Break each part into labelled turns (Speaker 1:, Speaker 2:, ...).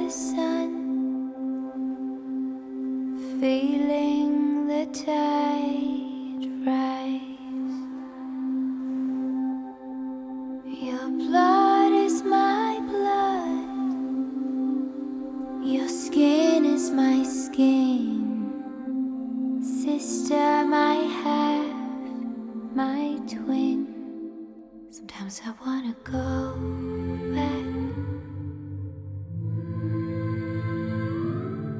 Speaker 1: the sun, feeling the tide rise. Your blood is my blood, your skin is my skin, sister, my half, my twin. Sometimes I wanna go back.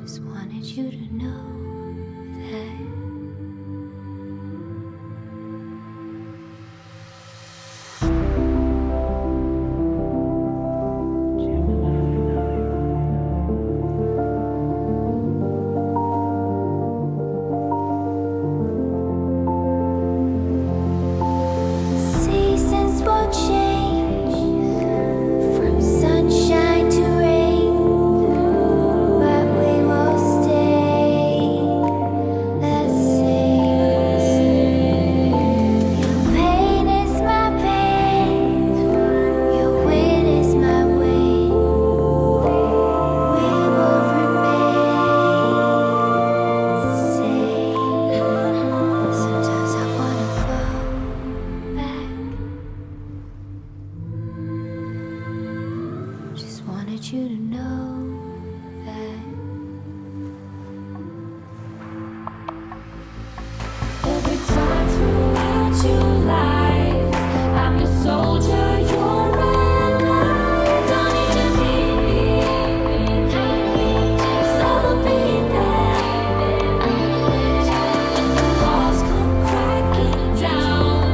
Speaker 1: Just wanted you to know that. Seasons will change from sunshine to rain, but we will stay the same. Your pain is my pain, your wind is my wind. We will remain same. Sometimes I wanna go back. Just wanted you to know that. Every time throughout your life, I'm your soldier, your red light. Don't need to be so be there. When the walls come cracking down,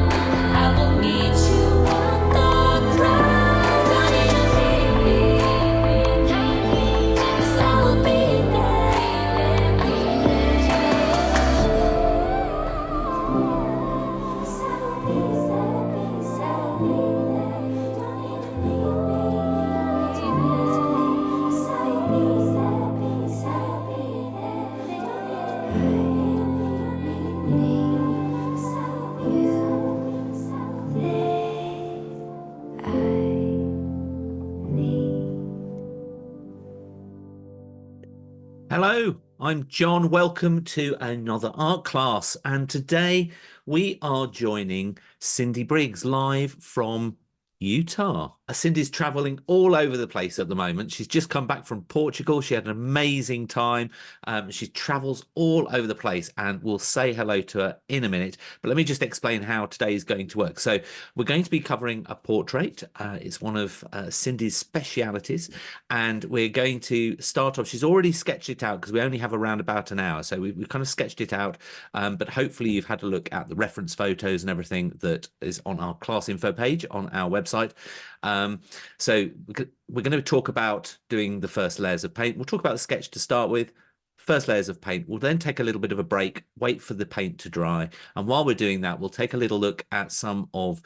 Speaker 1: I will meet you on the ground. Don't need to be so be
Speaker 2: Hello, I'm John. Welcome to another art class. And today we are joining Cindy Briggs live from Utah. Cindy's traveling all over the place at the moment. She's just come back from Portugal. She had an amazing time. She travels all over the place, and we'll say hello to her in a minute. But let me just explain how today is going to work. So we're going to be covering a portrait. It's one of Cindy's specialities, and we're going to start off. She's already sketched it out because we only have around about an hour. So we've kind of sketched it out, but hopefully you've had a look at the reference photos and everything that is on our class info page on our website. So we're going to talk about doing the first layers of paint. We'll talk about the sketch to start with, first layers of paint. We'll then take a little bit of a break, wait for the paint to dry. And while we're doing that, we'll take a little look at some of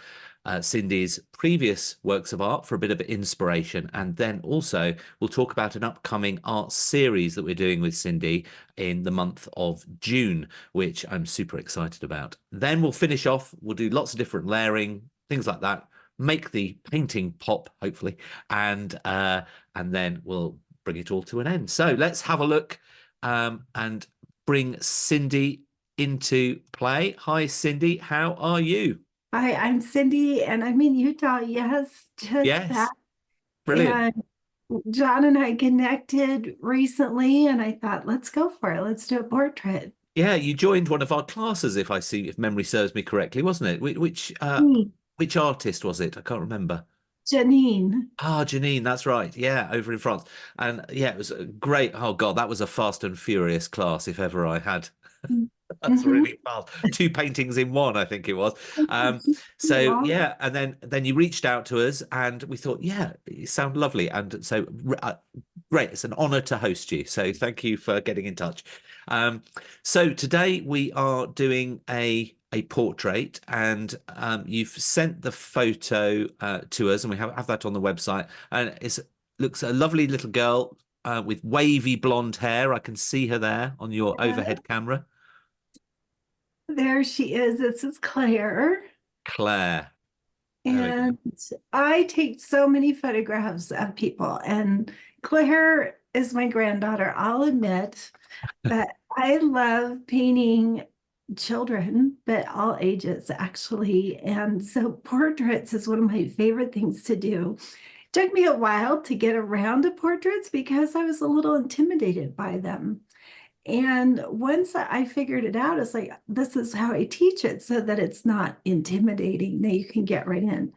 Speaker 2: Cindy's previous works of art for a bit of inspiration. And then also we'll talk about an upcoming art series that we're doing with Cindy in the month of June, which I'm super excited about. Then we'll finish off. We'll do lots of different layering, things like that. Make the painting pop, hopefully, and then we'll bring it all to an end. So let's have a look and bring Cindy into play. Hi, Cindy. How are you?
Speaker 3: Hi, I'm Cindy, and I'm in Utah. Yes, just
Speaker 2: Yes,
Speaker 3: that.
Speaker 2: brilliant.
Speaker 3: And John and I connected recently, and I thought, let's go for it. Let's do a portrait.
Speaker 2: Yeah, you joined one of our classes, if memory serves me correctly, wasn't it?
Speaker 3: Me,
Speaker 2: Which artist was it? I can't remember.
Speaker 3: Janine.
Speaker 2: Ah, Janine, that's right. Yeah, over in France. And yeah, it was a great. Oh God, that was a fast and furious class if ever I had. That's
Speaker 3: Mhm.
Speaker 2: really fast. Two paintings in one, I think it was. So
Speaker 3: Yeah.
Speaker 2: yeah, and then you reached out to us, and we thought, yeah, you sound lovely, and so great. It's an honor to host you. So thank you for getting in touch. So today we are doing a portrait, and you've sent the photo to us, and we have that on the website, and it looks a lovely little girl with wavy blonde hair. I can see her there on your overhead camera.
Speaker 3: There she is. This is Claire.
Speaker 2: Claire. There we go.
Speaker 3: And I take so many photographs of people, and Claire is my granddaughter. I'll admit that I love painting children, but all ages actually. And so portraits is one of my favorite things to do. Took me a while to get around to portraits because I was a little intimidated by them. And once I figured it out, it's like, this is how I teach it so that it's not intimidating, that you can get right in.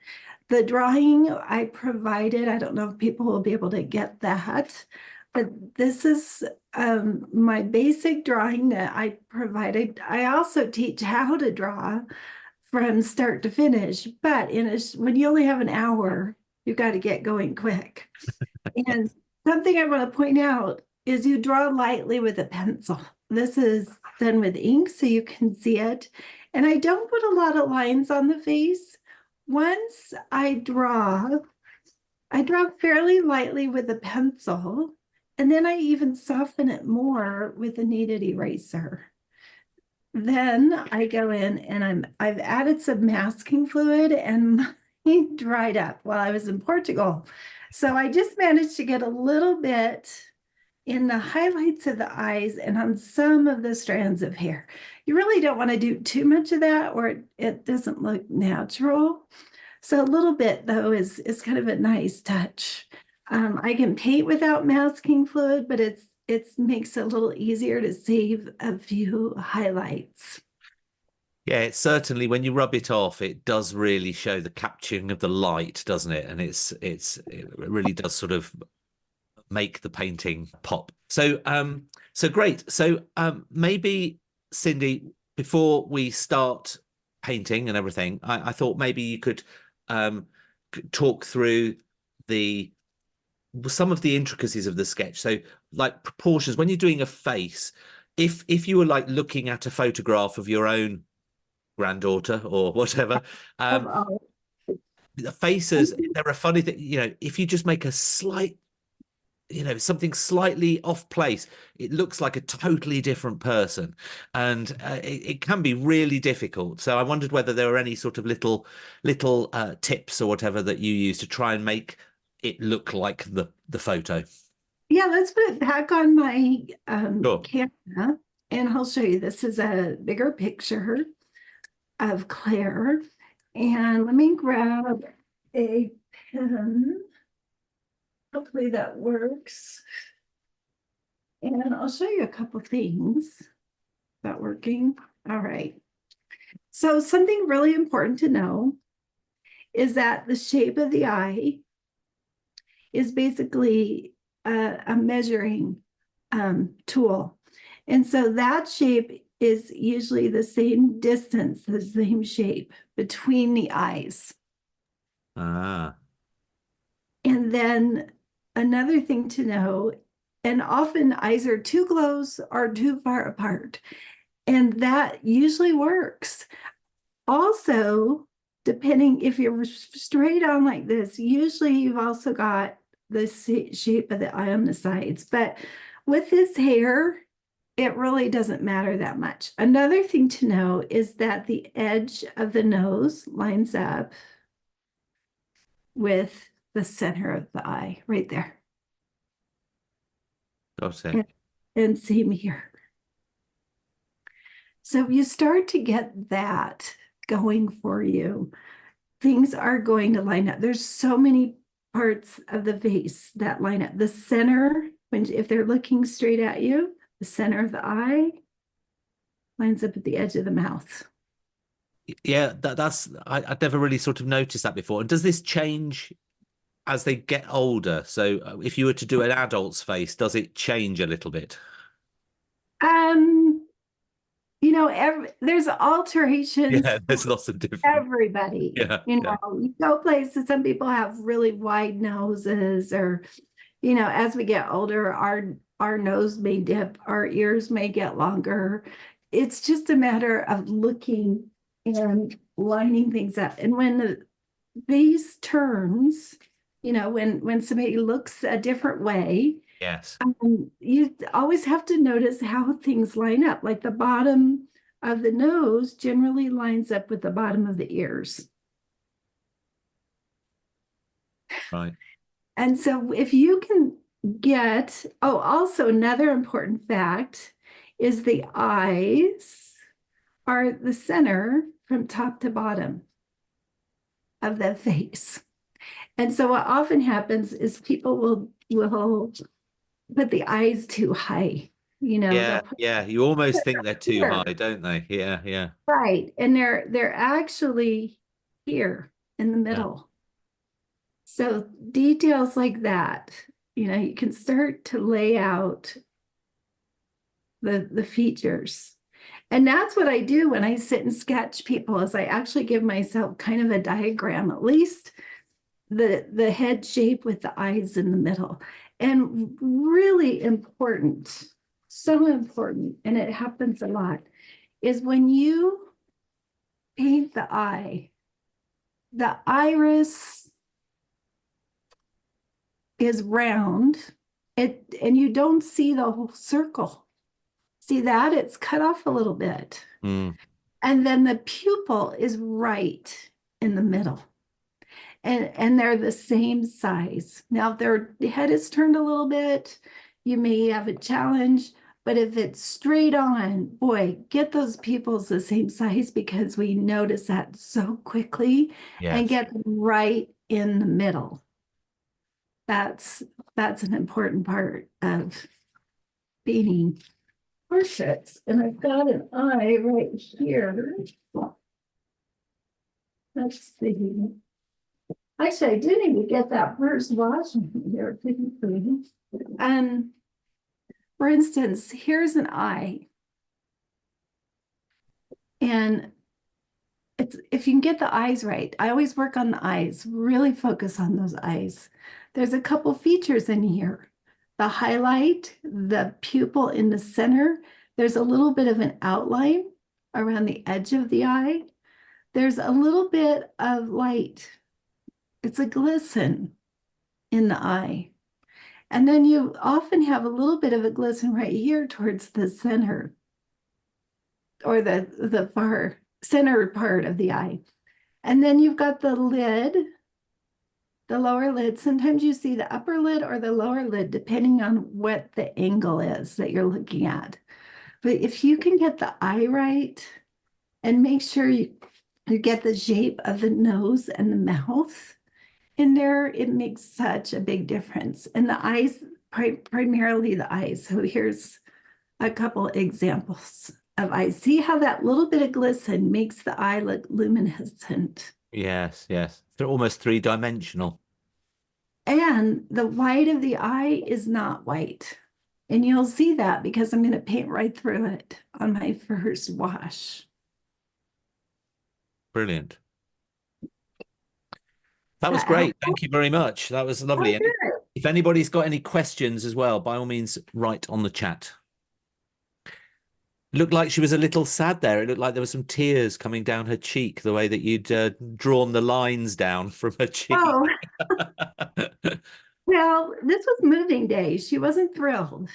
Speaker 3: The drawing I provided, I don't know if people will be able to get that, but this is my basic drawing that I provided. I also teach how to draw from start to finish, but when you only have an hour, you've got to get going quick. And something I want to point out is you draw lightly with a pencil. This is done with ink so you can see it. And I don't put a lot of lines on the face. Once I draw fairly lightly with a pencil, and then I even soften it more with a kneaded eraser. Then I go in and I've added some masking fluid, and mine dried up while I was in Portugal. So I just managed to get a little bit in the highlights of the eyes and on some of the strands of hair. You really don't want to do too much of that or it doesn't look natural. So a little bit though is kind of a nice touch. I can paint without masking fluid, but it makes it a little easier to save a few highlights.
Speaker 2: Yeah, it's certainly when you rub it off, it does really show the capturing of the light, doesn't it? And it really does sort of make the painting pop. So so great. So maybe Cindy, before we start painting and everything, I thought maybe you could talk through some of the intricacies of the sketch. So like proportions, when you're doing a face, if you were like looking at a photograph of your own granddaughter or whatever, the faces, they're a funny thing, you know, if you just make a slight, you know, something slightly off place, it looks like a totally different person, and it can be really difficult. So I wondered whether there were any sort of little tips or whatever that you use to try and make it look like the photo.
Speaker 3: Yeah, let's put it back on my
Speaker 2: Sure.
Speaker 3: camera and I'll show you. This is a bigger picture of Claire. And let me grab a pen. Hopefully that works. And I'll show you a couple things. Is that working? All right. So something really important to know is that the shape of the eye is basically a measuring tool. And so that shape is usually the same distance, the same shape between the eyes.
Speaker 2: Ah.
Speaker 3: And then another thing to know, and often eyes are too close or too far apart, and that usually works. Also, depending if you're straight on like this, usually you've also got the shape of the eye on the sides. But with this hair, it really doesn't matter that much. Another thing to know is that the edge of the nose lines up with the center of the eye right there.
Speaker 2: Got it.
Speaker 3: And same here. So if you start to get that going for you, things are going to line up. There's so many parts of the face that line up. The center, if they're looking straight at you, the center of the eye lines up at the edge of the mouth.
Speaker 2: Yeah, I'd never really sort of noticed that before. And does this change as they get older? So if you were to do an adult's face, does it change a little bit?
Speaker 3: You know, there's alterations.
Speaker 2: Yeah, there's lots of different.
Speaker 3: Everybody.
Speaker 2: Yeah,
Speaker 3: you know, you go places, some people have really wide noses, or, you know, as we get older, our nose may dip, our ears may get longer. It's just a matter of looking and lining things up. And when the face turns, you know, when somebody looks a different way,
Speaker 2: Yes.
Speaker 3: You always have to notice how things line up. Like the bottom of the nose generally lines up with the bottom of the ears.
Speaker 2: Right.
Speaker 3: And so if you can also another important fact is the eyes are the center from top to bottom of the face. And so what often happens is people will put the eyes too high. They'll
Speaker 2: Yeah,
Speaker 3: put
Speaker 2: yeah. You almost think they're too
Speaker 3: here,
Speaker 2: high, don't they? Yeah, yeah,
Speaker 3: right, and they're actually here in the
Speaker 2: yeah.
Speaker 3: middle. So details like that, you can start to lay out the features. And that's what I do when I sit and sketch people is I actually give myself kind of a diagram, at least the head shape with the eyes in the middle. And really important, so important, and it happens a lot, is when you paint the iris is round, and you don't see the whole circle. See that? It's cut off a little bit.
Speaker 2: Mm,
Speaker 3: And then the pupil is right in the middle. And they're the same size. Now, if their head is turned a little bit, you may have a challenge. But if it's straight on, boy, get those pupils the same size because we notice that so quickly and
Speaker 2: yes.
Speaker 3: get them right in the middle. That's an important part of painting portraits. And I've got an eye right here. Let's see. Actually, I do need to get that first wash in here. For instance, here's an eye. And if you can get the eyes right, I always work on the eyes, really focus on those eyes. There's a couple features in here. The highlight, the pupil in the center, there's a little bit of an outline around the edge of the eye. There's a little bit of light. It's a glisten in the eye. And then you often have a little bit of a glisten right here towards the center or the far center part of the eye. And then you've got the lid, the lower lid. Sometimes you see the upper lid or the lower lid, depending on what the angle is that you're looking at. But if you can get the eye right and make sure you get the shape of the nose and the mouth in there, it makes such a big difference. And the eyes, primarily the eyes. So here's a couple examples of eyes. See how that little bit of glisten makes the eye look luminescent.
Speaker 2: Yes, yes. They're almost three-dimensional.
Speaker 3: And the white of the eye is not white. And you'll see that because I'm going to paint right through it on my first wash.
Speaker 2: Brilliant. That was great. Thank you very much. That was lovely. And if anybody's got any questions as well, by all means, write on the chat. Looked like she was a little sad there. It looked like there were some tears coming down her cheek, the way that you'd drawn the lines down from her cheek.
Speaker 3: Oh, well, this was moving day. She wasn't thrilled.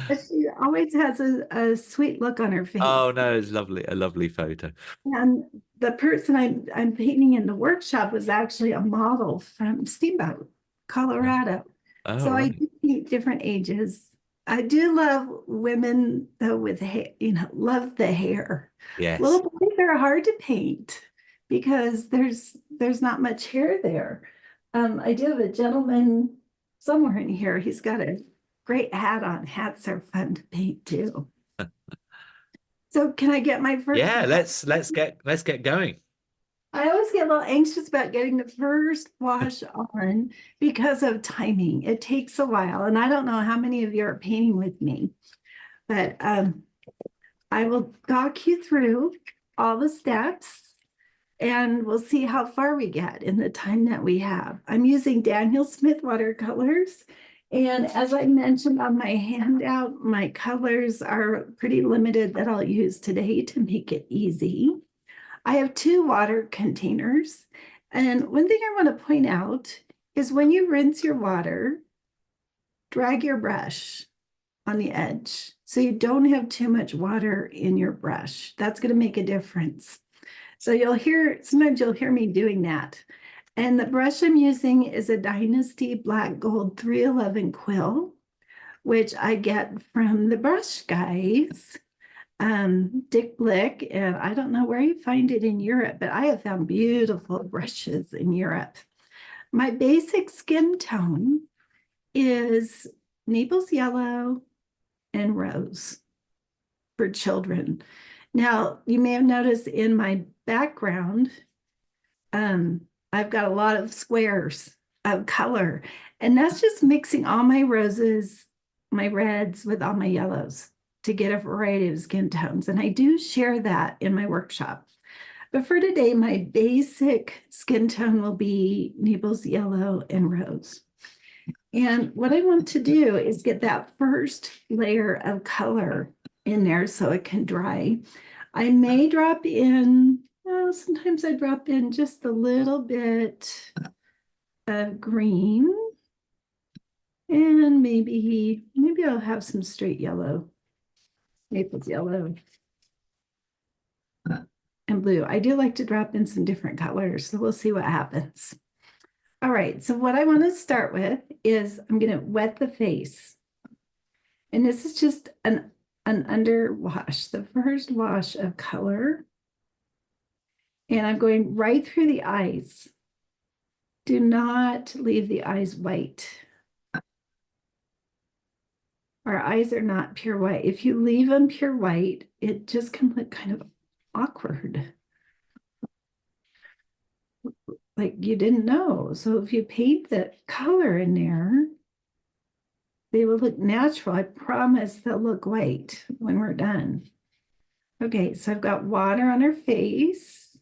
Speaker 3: She always has a sweet look on her face.
Speaker 2: Oh no, it's lovely, a lovely photo.
Speaker 3: And the person I'm painting in the workshop was actually a model from Steamboat, Colorado.
Speaker 2: Oh,
Speaker 3: So I
Speaker 2: right.
Speaker 3: do paint different ages. I do love women though with hair, love the hair.
Speaker 2: Yes.
Speaker 3: Little boys are hard to paint because there's not much hair there. I do have a gentleman somewhere in here. He's got a great hat on. Hats are fun to paint too. So can I get my first?
Speaker 2: Yeah, let's get going.
Speaker 3: I always get a little anxious about getting the first wash on because of timing. It takes a while, and I don't know how many of you are painting with me, but I will talk you through all the steps and we'll see how far we get in the time that we have. I'm using Daniel Smith watercolors. And as I mentioned on my handout, my colors are pretty limited that I'll use today to make it easy. I have 2 water containers. And one thing I want to point out is when you rinse your water, drag your brush on the edge so you don't have too much water in your brush. That's going to make a difference. So sometimes you'll hear me doing that. And the brush I'm using is a Dynasty Black Gold 311 quill, which I get from the brush guys, Dick Blick. And I don't know where you find it in Europe, but I have found beautiful brushes in Europe. My basic skin tone is Naples yellow and rose for children. Now, you may have noticed in my background, I've got a lot of squares of color, and that's just mixing all my roses, my reds with all my yellows to get a variety of skin tones. And I do share that in my workshop. But for today, my basic skin tone will be Naples yellow and rose. And what I want to do is get that first layer of color in there so it can dry. I may drop in, well, sometimes I drop in just a little bit of green, and maybe I'll have some straight yellow, Naples yellow and blue. I do like to drop in some different colors, so we'll see what happens. All right, so what I want to start with is I'm going to wet the face. And this is just an underwash, the first wash of color. And I'm going right through the eyes. Do not leave the eyes white. Our eyes are not pure white. If you leave them pure white, it just can look kind of awkward. Like you didn't know. So if you paint the color in there, they will look natural. I promise they'll look white when we're done. Okay, so I've got water on her face.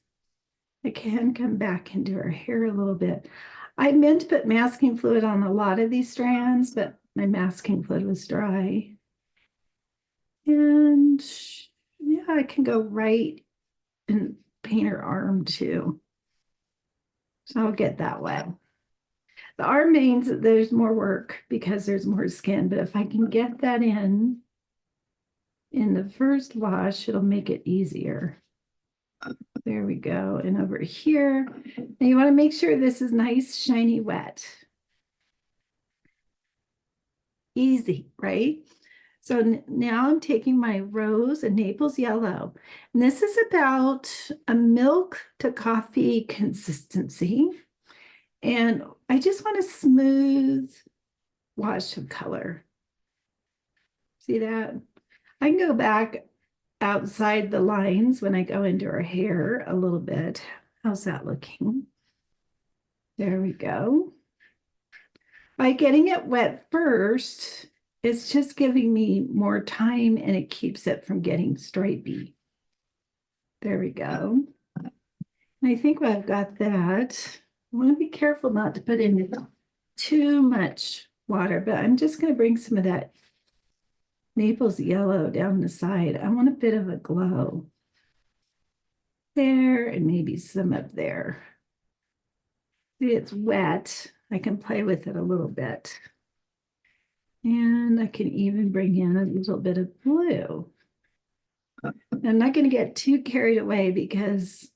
Speaker 3: I can come back into her hair a little bit. I meant to put masking fluid on a lot of these strands, but my masking fluid was dry. And yeah, I can go right and paint her arm too. So I'll get that wet. The arm means that there's more work because there's more skin, but if I can get that in the first wash, it'll make it easier. There we go. And over here, now you want to make sure this is nice, shiny, wet. Easy, right? So now I'm taking my rose and Naples yellow. And this is about a milk to coffee consistency. And I just want a smooth wash of color. See that? I can go back outside the lines when I go into her hair a little bit. How's that looking? There we go. By getting it wet first, it's just giving me more time and it keeps it from getting stripey. There we go. And I think I've got that. I want to be careful not to put in too much water, but I'm just going to bring some of that Naples yellow down the side. I want a bit of a glow there and maybe some up there. See, it's wet. I can play with it a little bit. And I can even bring in a little bit of blue. I'm not going to get too carried away because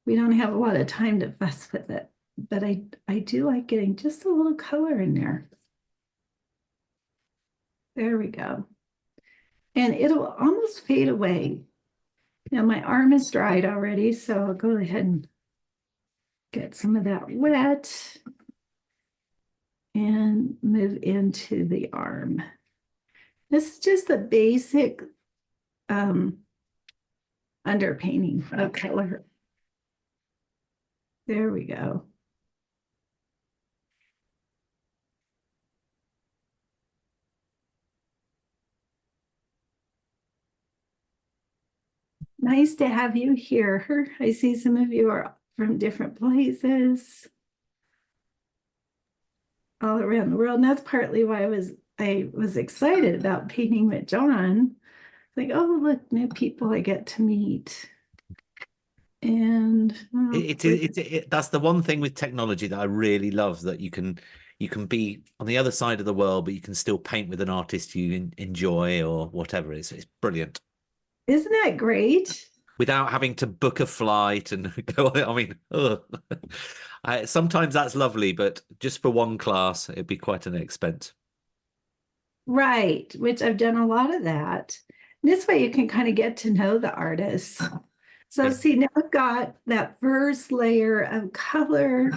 Speaker 3: we don't have a lot of time to fuss with it, but I do like getting just a little color in there. There we go. And it'll almost fade away. Now my arm is dried already, so I'll go ahead and get some of that wet and move into the arm. This is just the basic underpainting of color. There we go. Nice to have you here. I see some of you are from different places all around the world. And that's partly why I was excited about painting with John. Like, oh, look, new people I get to meet. And
Speaker 2: that's the one thing with technology that I really love, that you can be on the other side of the world, but you can still paint with an artist you enjoy or whatever. It's brilliant.
Speaker 3: Isn't that great?
Speaker 2: without having to book a flight and go. I mean, ugh. Sometimes that's lovely, but just for one class, it'd be quite an expense.
Speaker 3: Right, which I've done a lot of that. This way you can kind of get to know the artist. So
Speaker 2: Yeah.
Speaker 3: see, now I've got that first layer of color.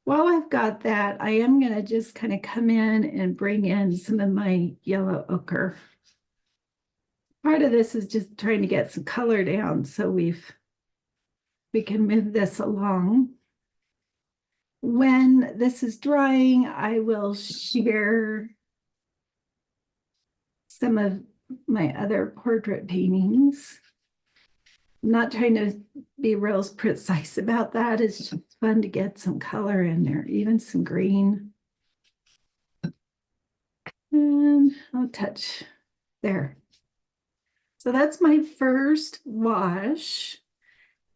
Speaker 3: While I've got that, I am going to just kind of come in and bring in some of my yellow ochre. Part of this is just trying to get some color down so we can move this along. When this is drying, I will share some of my other portrait paintings. I'm not trying to be real precise about that. It's just fun to get some color in there, even some green. And I'll touch there. So that's my first wash.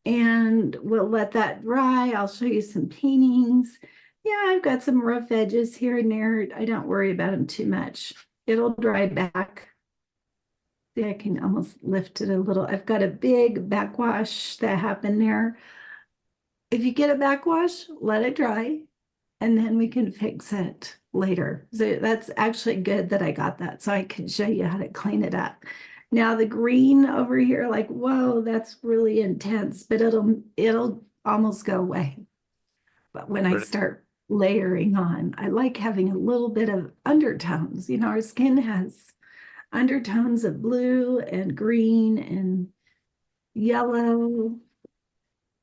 Speaker 3: And we'll let that dry. I'll show you some paintings. Yeah, I've got some rough edges here and there. I don't worry about them too much. It'll dry back. See, I can almost lift it a little. I've got a big backwash that happened there. If you get a backwash, let it dry, and then we can fix it later. So that's actually good that I got that, so I can show you how to clean it up. Now the green over here, like, whoa, that's really intense, but it'll almost go away. But when I start layering on, I like having a little bit of undertones. You know, our skin has undertones of blue and green and yellow,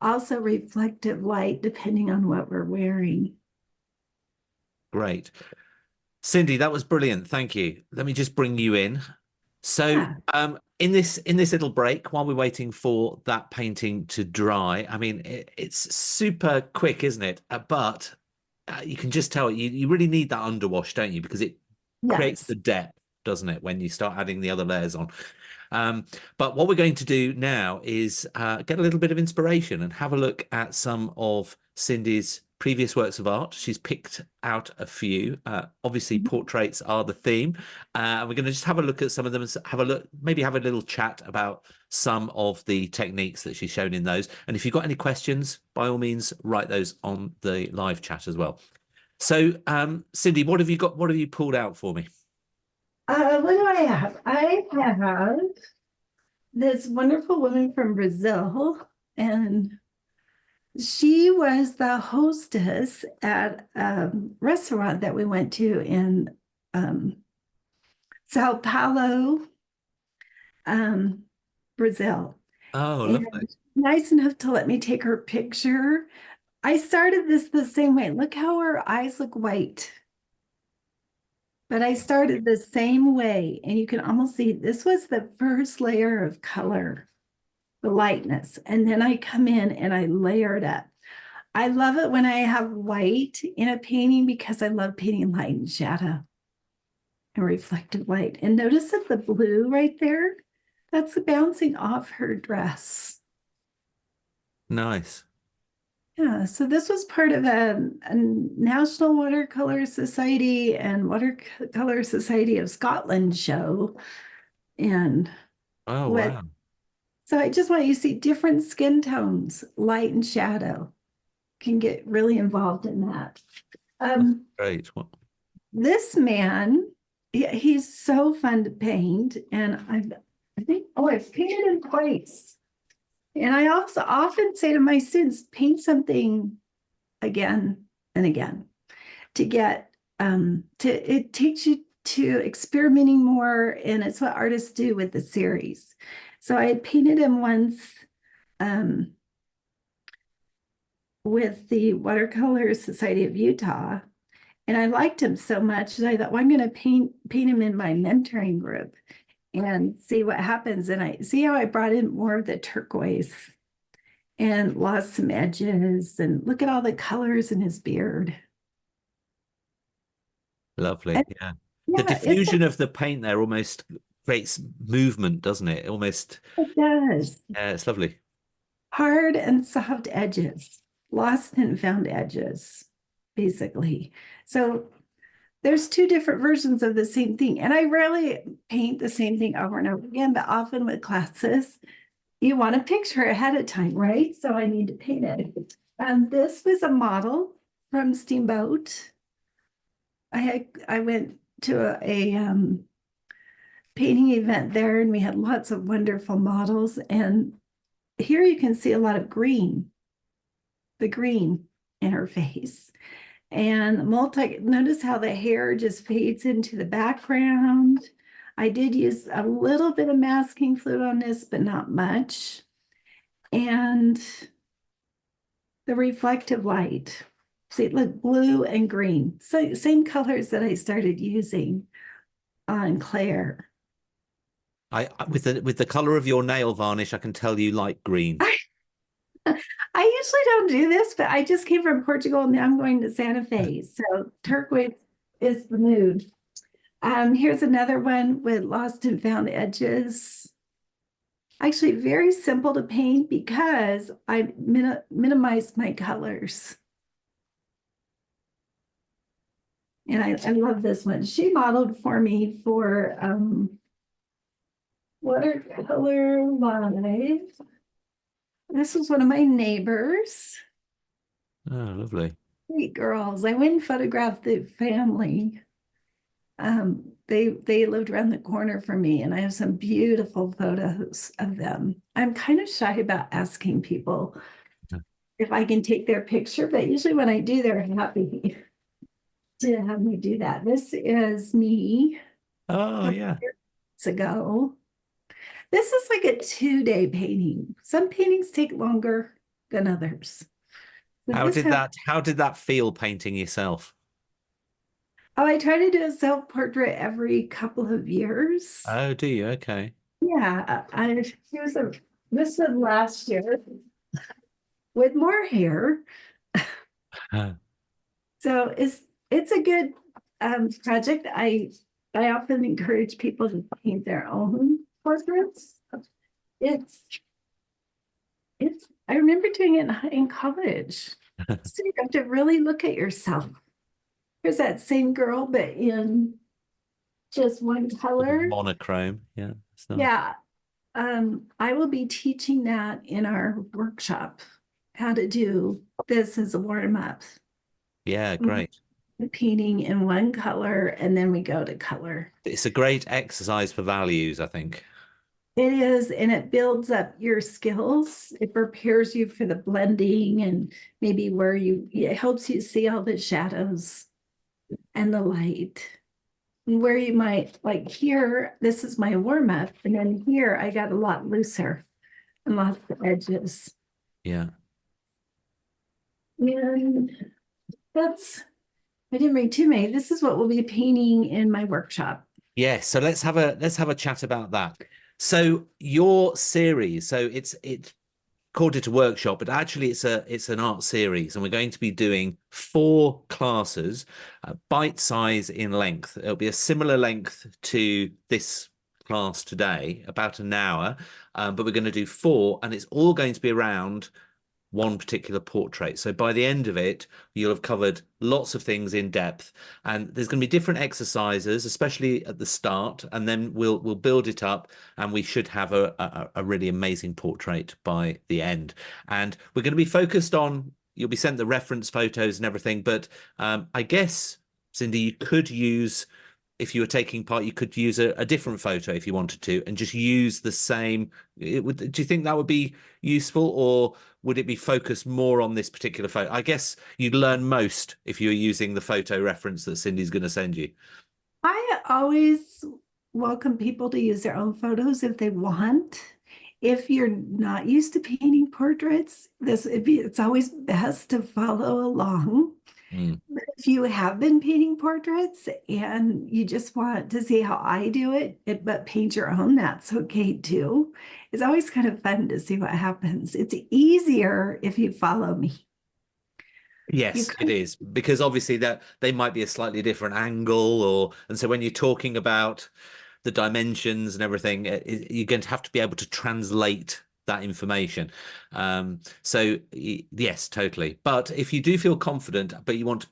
Speaker 3: also reflective light, depending on what we're wearing.
Speaker 2: Great. Cindy, that was brilliant. Thank you. Let me just bring you in. So
Speaker 3: Yeah.
Speaker 2: in this little break, while we're waiting for that painting to dry, I mean, it's super quick, isn't it? But you can just tell you really need that underwash, don't you? Because it creates
Speaker 3: Yes.
Speaker 2: the depth, doesn't it, when you start adding the other layers on. But what we're going to do now is get a little bit of inspiration and have a look at some of Cindy's previous works of art. She's picked out a few. Obviously, portraits are the theme. We're going to just have a look at some of them and have a look, maybe have a little chat about some of the techniques that she's shown in those. And if you've got any questions, by all means, write those on the live chat as well. So, Cindy, what have you got? What have you pulled out for me?
Speaker 3: What do I have? I have this wonderful woman from Brazil, and she was the hostess at a restaurant that we went to in Sao Paulo, Brazil.
Speaker 2: Oh,
Speaker 3: And
Speaker 2: lovely.
Speaker 3: nice enough to let me take her picture. I started this the same way. Look how her eyes look white. But I started the same way, and you can almost see this was the first layer of color, the lightness. And then I come in and I layer it up. I love it when I have white in a painting because I love painting light and shadow and reflective light. And notice that the blue right there, that's bouncing off her dress.
Speaker 2: Nice.
Speaker 3: Yeah, so this was part of a National Watercolor Society and Watercolor Society of Scotland show. And
Speaker 2: Oh,
Speaker 3: what,
Speaker 2: wow.
Speaker 3: so I just want you to see different skin tones, light and shadow. Can get really involved in that.
Speaker 2: Great.
Speaker 3: This man, he's so fun to paint, and I think, oh, I've painted him twice. And I also often say to my students, paint something again and again to get it takes you to experimenting more, and it's what artists do with the series. So I had painted him once with the Watercolor Society of Utah, and I liked him so much that I thought, well, I'm going to paint him in my mentoring group and see what happens. And I see how I brought in more of the turquoise and lost some edges, and look at all the colors in his beard.
Speaker 2: Lovely.
Speaker 3: And
Speaker 2: Yeah. The
Speaker 3: yeah,
Speaker 2: diffusion of the paint there almost creates movement, doesn't it? Almost,
Speaker 3: it does.
Speaker 2: yeah, it's lovely.
Speaker 3: Hard and soft edges, lost and found edges, basically. So there's two different versions of the same thing. And I rarely paint the same thing over and over again, but often with classes, you want a picture ahead of time, right? So I need to paint it. This was a model from Steamboat. I went to a painting event there, and we had lots of wonderful models. And here you can see a lot of green, the green in her face. And notice how the hair just fades into the background. I did use a little bit of masking fluid on this, but not much. And the reflective light. See, look, blue and green. So same colors that I started using on Claire.
Speaker 2: With the color of your nail varnish, I can tell you like green.
Speaker 3: I usually don't do this, but I just came from Portugal and now I'm going to Santa Fe. So turquoise is the mood. Here's another one with lost and found edges. Actually, very simple to paint because I minimized my colors. And I love this one. She modeled for me for Watercolor Live. This was one of my neighbors.
Speaker 2: Oh, lovely.
Speaker 3: Great girls. I went and photographed the family. They lived around the corner from me, and I have some beautiful photos of them. I'm kind of shy about asking people if I can take their picture, but usually when I do, they're happy to have me do that. This is me.
Speaker 2: Oh, yeah.
Speaker 3: Years ago. This is like a 2-day painting. Some paintings take longer than others. But
Speaker 2: How
Speaker 3: this
Speaker 2: did that feel painting yourself?
Speaker 3: Oh, I try to do a self-portrait every couple of years.
Speaker 2: Oh, do you? Okay.
Speaker 3: Yeah, this was last year with more hair. So it's a good project. I often encourage people to paint their own portraits. I remember doing it in college. So you have to really look at yourself. Here's that same girl, but in just one color.
Speaker 2: Monochrome. Yeah. Nice.
Speaker 3: Yeah. I will be teaching that in our workshop, how to do this as a warm-up.
Speaker 2: Yeah, great.
Speaker 3: Painting in one color, and then we go to color.
Speaker 2: It's a great exercise for values, I think.
Speaker 3: It is, and it builds up your skills. It prepares you for the blending and maybe it helps you see all the shadows and the light. And where you might, like here, this is my warm-up, and then here I got a lot looser and lots of edges.
Speaker 2: Yeah.
Speaker 3: And I didn't bring too many. This is what we'll be painting in my workshop.
Speaker 2: Yes, so let's have a chat about that. So your series, so it's called it a workshop, but actually it's an art series, and we're going to be doing 4 classes, bite size in length. It'll be a similar length to this class today, about an hour, but we're going to do 4, and it's all going to be around one particular portrait. So by the end of it, you'll have covered lots of things in depth, and there's going to be different exercises, especially at the start, and then we'll build it up, and we should have a really amazing portrait by the end. And we're going to be focused on, you'll be sent the reference photos and everything, but I guess, Cindy, you could use, if you were taking part, you could use a different photo if you wanted to, and just use the same. Do you think that would be useful, or would it be focused more on this particular photo? I guess you'd learn most if you were using the photo reference that Cindy's going to send you.
Speaker 3: I always welcome people to use their own photos if they want. If you're not used to painting portraits, it's always best to follow along. But if you have been painting portraits and you just want to see how I do it, but paint your own, that's okay too. It's always kind of fun to see what happens. It's easier if you follow me.
Speaker 2: Yes, it is, because obviously that they might be a slightly different angle, and so when you're talking about the dimensions and everything, you're going to have to be able to translate that information. So yes, totally. But if you do feel confident, but you want to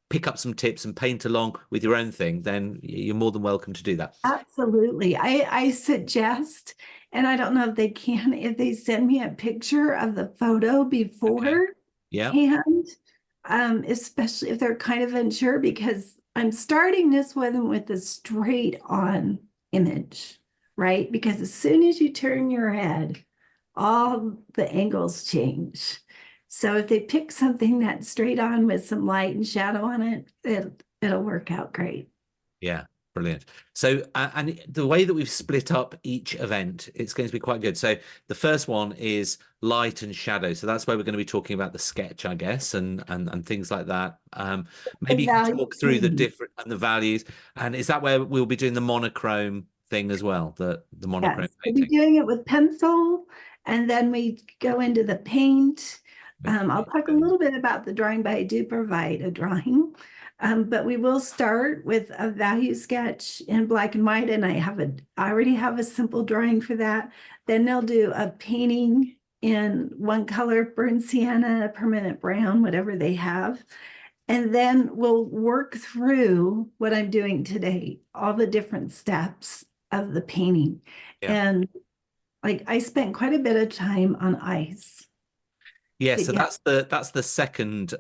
Speaker 2: pick up some tips and paint along with your own thing, then you're more than welcome to do that.
Speaker 3: Absolutely. I suggest And I don't know if they can, if they send me a picture of the photo beforehand,
Speaker 2: Yeah.
Speaker 3: especially if they're kind of unsure, because I'm starting this one with a straight on image, right? Because as soon as you turn your head, all the angles change. So if they pick something that's straight on with some light and shadow on it'll work out great.
Speaker 2: Yeah, brilliant. So, and the way that we've split up each event, it's going to be quite good. So, the first one is light and shadow. So that's where we're going to be talking about the sketch, I guess, and things like that. Maybe you can talk through the different and the values. And is that where we'll be doing the monochrome thing as well? The monochrome
Speaker 3: Yes, we'll be
Speaker 2: painting.
Speaker 3: doing it with pencil, and then we go into the paint. I'll talk a little bit about the drawing, but I do provide a drawing. But we will start with a value sketch in black and white, and I already have a simple drawing for that. Then they'll do a painting in one color, burnt sienna, permanent brown, whatever they have. And then we'll work through what I'm doing today, all the different steps of the painting.
Speaker 2: Yeah.
Speaker 3: And like I spent quite a bit of time on ice.
Speaker 2: Yeah, so
Speaker 3: Yeah.
Speaker 2: that's the second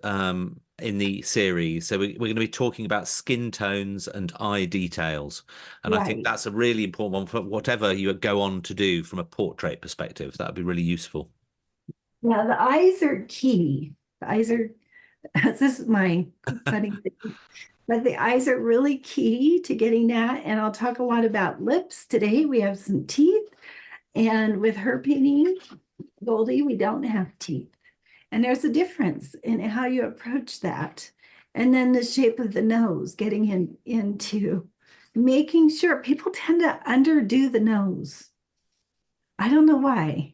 Speaker 2: in the series. So we're going to be talking about skin tones and eye details. And I think
Speaker 3: Right.
Speaker 2: that's a really important one for whatever you go on to do from a portrait perspective. That would be really useful.
Speaker 3: Now the eyes are key. The eyes are, this is my funny thing, but the eyes are really key to getting that. And I'll talk a lot about lips today. We have some teeth. And with her painting, Goldie, we don't have teeth. And there's a difference in how you approach that. And then the shape of the nose, getting into making sure people tend to underdo the nose. I don't know why.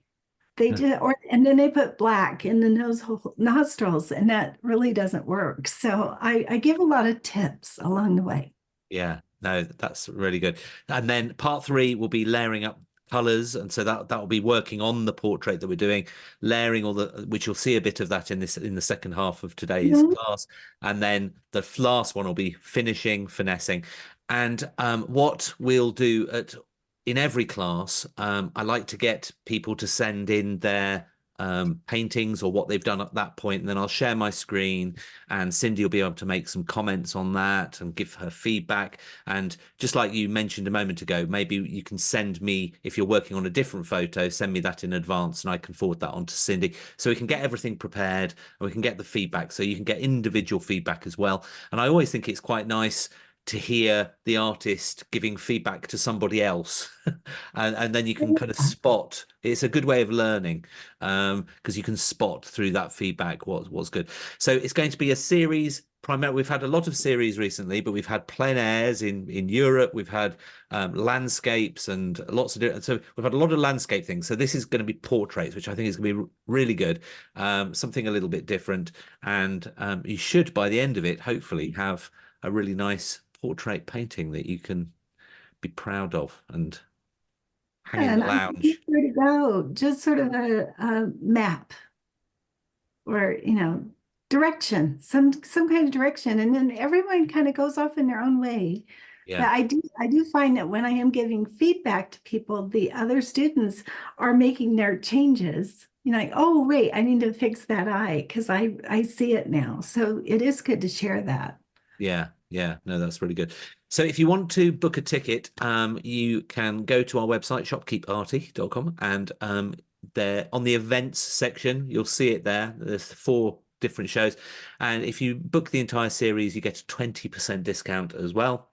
Speaker 3: They do, and then they put black in the nose hole, nostrils, and that really doesn't work. So I give a lot of tips along the way.
Speaker 2: Yeah, no, that's really good. And then part three will be layering up colors, and so that will be working on the portrait that we're doing, layering all the, which you'll see a bit of that in the second half of today's
Speaker 3: Mhm.
Speaker 2: class. And then the last one will be finishing, finessing. And what we'll do in every class, I like to get people to send in their paintings or what they've done at that point, and then I'll share my screen, and Cindy will be able to make some comments on that and give her feedback. And just like you mentioned a moment ago, maybe you can send me, if you're working on a different photo, send me that in advance and I can forward that on to Cindy, so we can get everything prepared and we can get the feedback, so you can get individual feedback as well. And I always think it's quite nice to hear the artist giving feedback to somebody else and then you can kind of spot. It's a good way of learning because you can spot through that feedback what's good. So it's going to be a series. Primarily, we've had a lot of series recently, but we've had plein airs in Europe. We've had landscapes and lots of different. So we've had a lot of landscape things. So this is going to be portraits, which I think is going to be really good. Something a little bit different, and you should by the end of it hopefully have a really nice portrait painting that you can be proud of and hang in
Speaker 3: And
Speaker 2: the
Speaker 3: I'm
Speaker 2: lounge.
Speaker 3: where to go, just sort of a map or, direction, some kind of direction. And then everyone kind of goes off in their own way. But
Speaker 2: Yeah.
Speaker 3: I do find that when I am giving feedback to people, the other students are making their changes. Like, oh, wait, I need to fix that eye because I see it now. So it is good to share that.
Speaker 2: Yeah, yeah, no, that's really good. So if you want to book a ticket, you can go to our website, shopkeeparty.com, and there on the events section, you'll see it there. There's 4 different shows. And if you book the entire series, you get a 20% discount as well.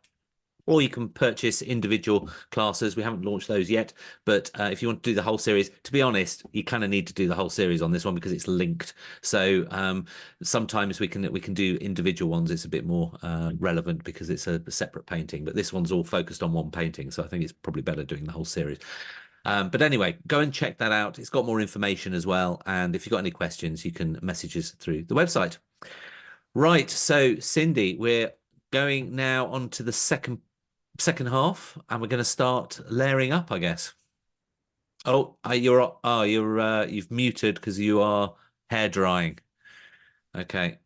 Speaker 2: Or you can purchase individual classes. We haven't launched those yet, but if you want to do the whole series, to be honest, you kind of need to do the whole series on this one because it's linked. So sometimes we can do individual ones. It's a bit more relevant because it's a separate painting, but this one's all focused on one painting. So I think it's probably better doing the whole series. But anyway, go and check that out. It's got more information as well. And if you've got any questions, you can message us through the website. Right. So Cindy, we're going now on to the second half, and we're going to start layering up, I guess. You've muted because you are hair drying. Okay.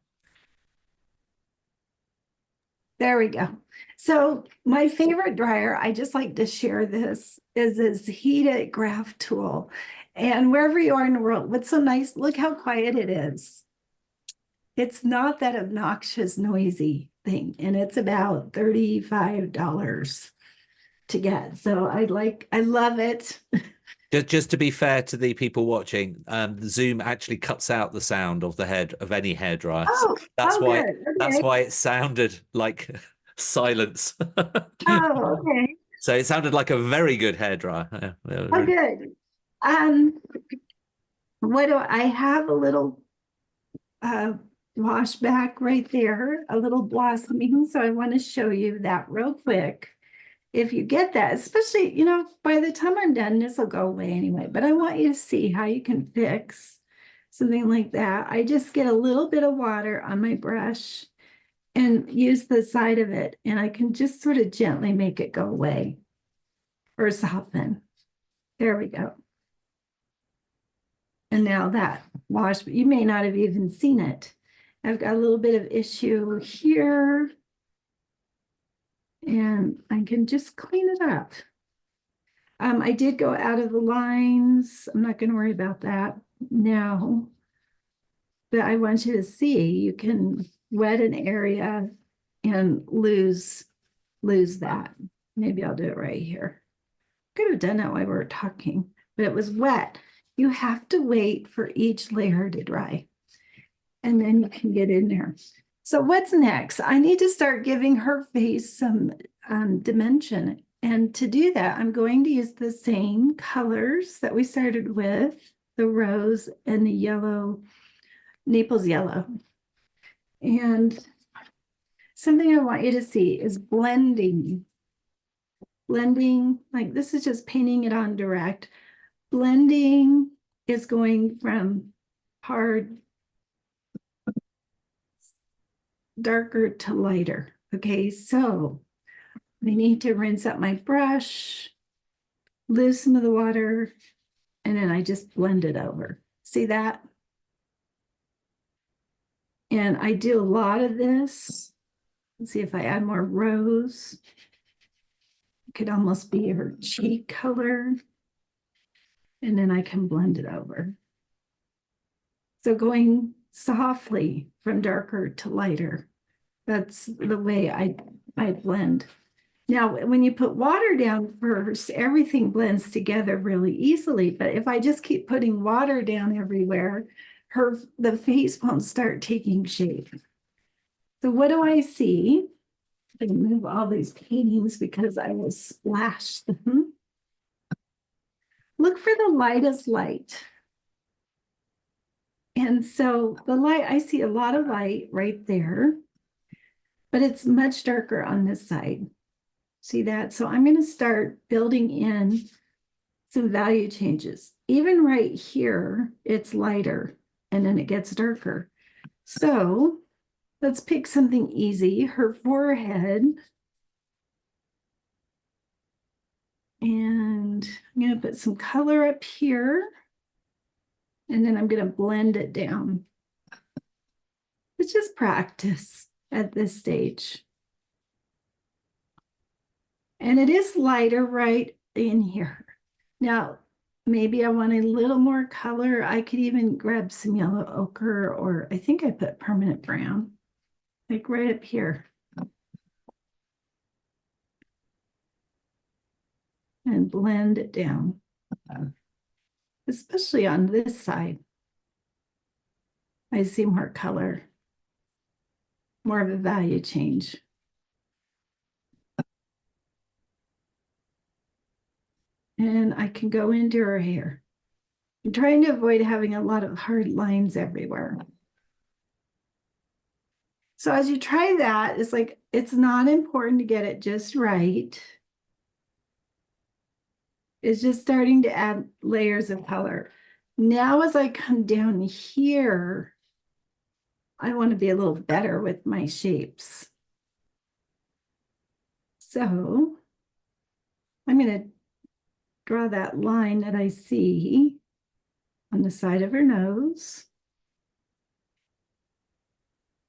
Speaker 3: There we go. So my favorite dryer, I just like to share this, is this heated graph tool. And wherever you are in the world, what's so nice, look how quiet it is. It's not that obnoxious, noisy thing. And it's about $35 to get. So I love it.
Speaker 2: Just to be fair to the people watching, Zoom actually cuts out the sound of the head of any hairdryer. So
Speaker 3: Oh, good.
Speaker 2: that's
Speaker 3: Okay.
Speaker 2: why it sounded like silence.
Speaker 3: Oh, okay.
Speaker 2: So it sounded like a very good hairdryer.
Speaker 3: Oh, good. Um, what do I have? A little uh wash back right there, a little blossoming. So I want to show you that real quick. If you get that, especially, by the time I'm done, this will go away anyway, but I want you to see how you can fix something like that. I just get a little bit of water on my brush and use the side of it, and I can just sort of gently make it go away or soften. There we go. And now that wash, but you may not have even seen it. I've got a little bit of issue here, and I can just clean it up. I did go out of the lines. I'm not going to worry about that now, but I want you to see you can wet an area and lose that. Maybe I'll do it right here. Could have done that while we were talking, but it was wet. You have to wait for each layer to dry, and then you can get in there. So what's next? I need to start giving her face some dimension. And to do that, I'm going to use the same colors that we started with, the rose and the yellow, Naples yellow. And something I want you to see is blending. Blending, like this is just painting it on direct. Blending is going from hard, darker to lighter. Okay, so I need to rinse up my brush, lose some of the water, and then I just blend it over. See that? And I do a lot of this. Let's see if I add more rose. It could almost be her cheek color. And then I can blend it over. So going softly from darker to lighter. That's the way I blend. Now, when you put water down first, everything blends together really easily. But if I just keep putting water down everywhere, the face won't start taking shape. So what do I see? I can move all these paintings because I will splash them. Look for the lightest light. And so the light, I see a lot of light right there, but it's much darker on this side. See that? So I'm going to start building in some value changes. Even right here, it's lighter and then it gets darker. So let's pick something easy. Her forehead. And I'm going to put some color up here. And then I'm going to blend it down. It's just practice at this stage. And it is lighter right in here. Now, maybe I want a little more color. I could even grab some yellow ochre, or I think I put permanent brown, like right up here. And blend it down, especially on this side. I see more color, more of a value change. And I can go into her hair. I'm trying to avoid having a lot of hard lines everywhere. So as you try that, it's like, it's not important to get it just right. It's just starting to add layers of color. Now, as I come down here, I want to be a little better with my shapes. So I'm going to draw that line that I see on the side of her nose.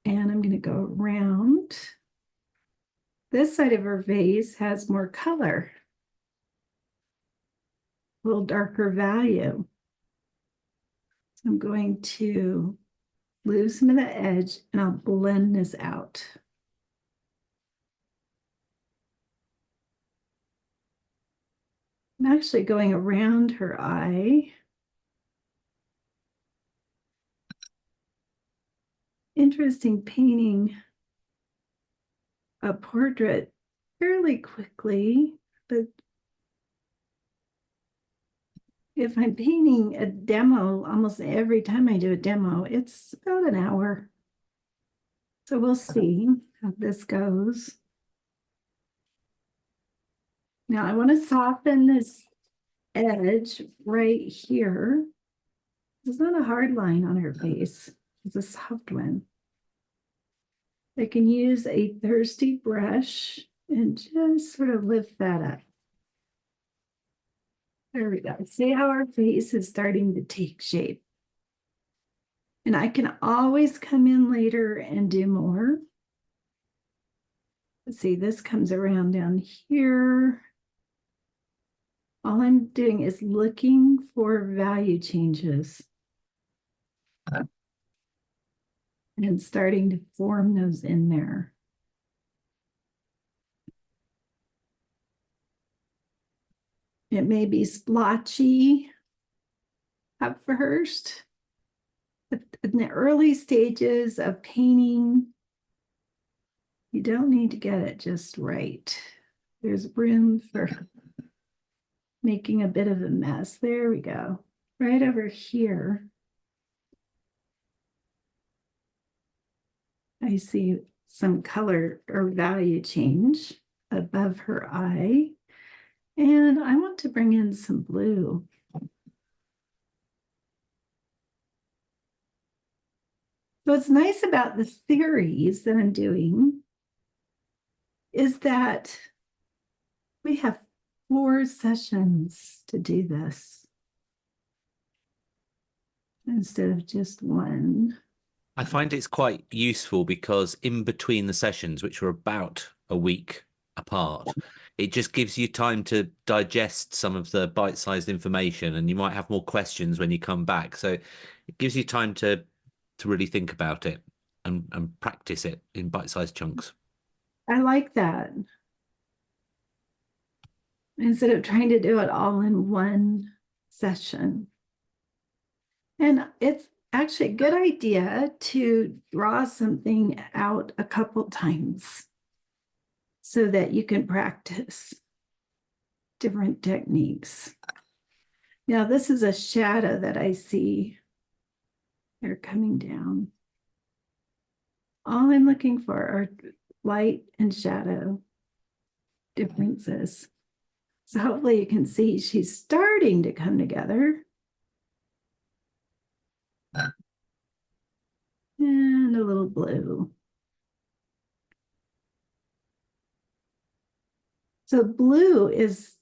Speaker 3: And I'm going to go around This side of her face has more color, a little darker value. So I'm going to lose some of the edge and I'll blend this out. I'm actually going around her eye. Interesting painting a portrait fairly quickly, but if I'm painting a demo, almost every time I do a demo, it's about an hour. So we'll see how this goes. Now I want to soften this edge right here. It's not a hard line on her face. It's a soft one. I can use a thirsty brush and just sort of lift that up. There we go. See how our face is starting to take shape. And I can always come in later and do more. Let's see, this comes around down here. All I'm doing is looking for value changes and starting to form those in there. It may be splotchy at first, but in the early stages of painting, you don't need to get it just right. There's room for making a bit of a mess. There we go. Right over here, I see some color or value change above her eye. And I want to bring in some blue. So what's nice about the series that I'm doing is that we have 4 sessions to do this instead of just one.
Speaker 2: I find it's quite useful because in between the sessions, which are about a week apart, it just gives you time to digest some of the bite-sized information, and you might have more questions when you come back. So it gives you time to really think about it and practice it in bite-sized chunks.
Speaker 3: I like that. Instead of trying to do it all in one session. And it's actually a good idea to draw something out a couple times so that you can practice different techniques. Now, this is a shadow that I see. They're coming down. All I'm looking for are light and shadow differences. So hopefully you can see she's starting to come together. And a little blue. So blue is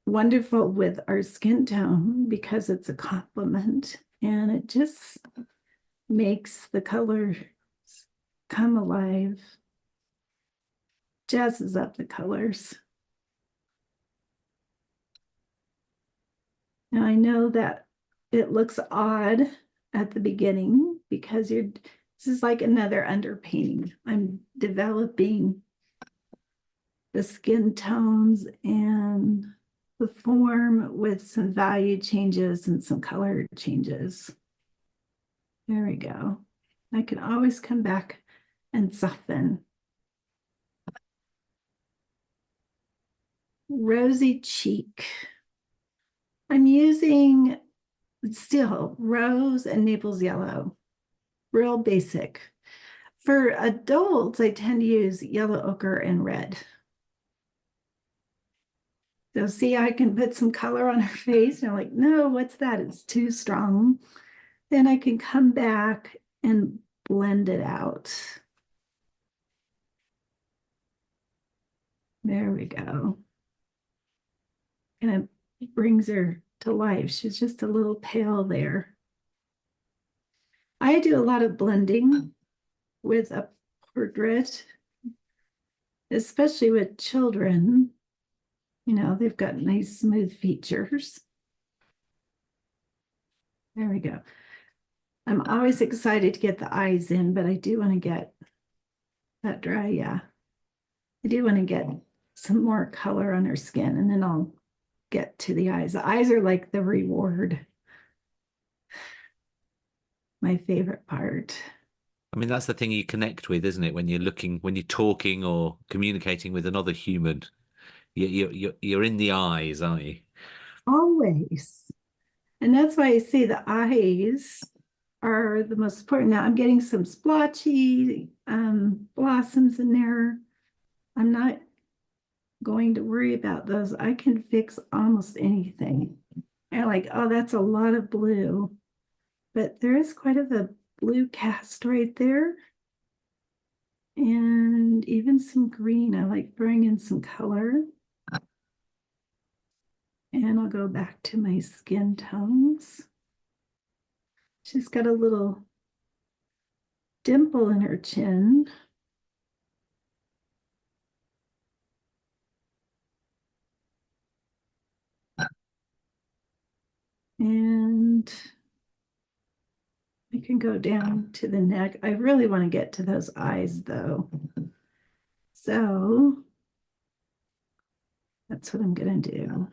Speaker 3: wonderful with our skin tone because it's a complement and it just makes the color come alive, jazzes up the colors. Now I know that it looks odd at the beginning because this is like another underpainting. I'm developing the skin tones and the form with some value changes and some color changes. There we go. I can always come back and soften. Rosy cheek. I'm using still rose and Naples yellow, real basic. For adults, I tend to use yellow ochre and red. So see, I can put some color on her face. And I'm like, no, what's that? It's too strong. Then I can come back and blend it out. There we go. And it brings her to life. She's just a little pale there. I do a lot of blending with a portrait, especially with children. You know, they've got nice smooth features. There we go. I'm always excited to get the eyes in, but I do want to get that dry. Yeah. I do want to get some more color on her skin, and then I'll get to the eyes. The eyes are like the reward. My favorite part.
Speaker 2: I mean, that's the thing you connect with, isn't it? When you're looking, when you're talking or communicating with another human, you're in the eyes, aren't you?
Speaker 3: Always. And that's why I say the eyes are the most important. Now I'm getting some splotchy blossoms in there. I'm not going to worry about those. I can fix almost anything. And like, oh, that's a lot of blue. But there is quite of a blue cast right there. And even some green. I like throwing in some color. And I'll go back to my skin tones. She's got a little dimple in her chin. And I can go down to the neck. I really want to get to those eyes though. So that's what I'm going to do.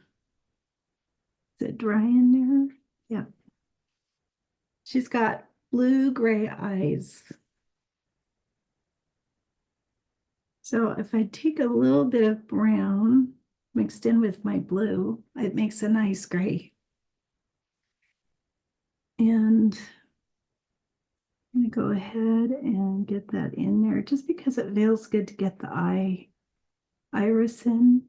Speaker 3: Is it dry in there? Yeah. She's got blue-gray eyes. So if I take a little bit of brown mixed in with my blue, it makes a nice gray. And I'm going to go ahead and get that in there just because it feels good to get the iris in.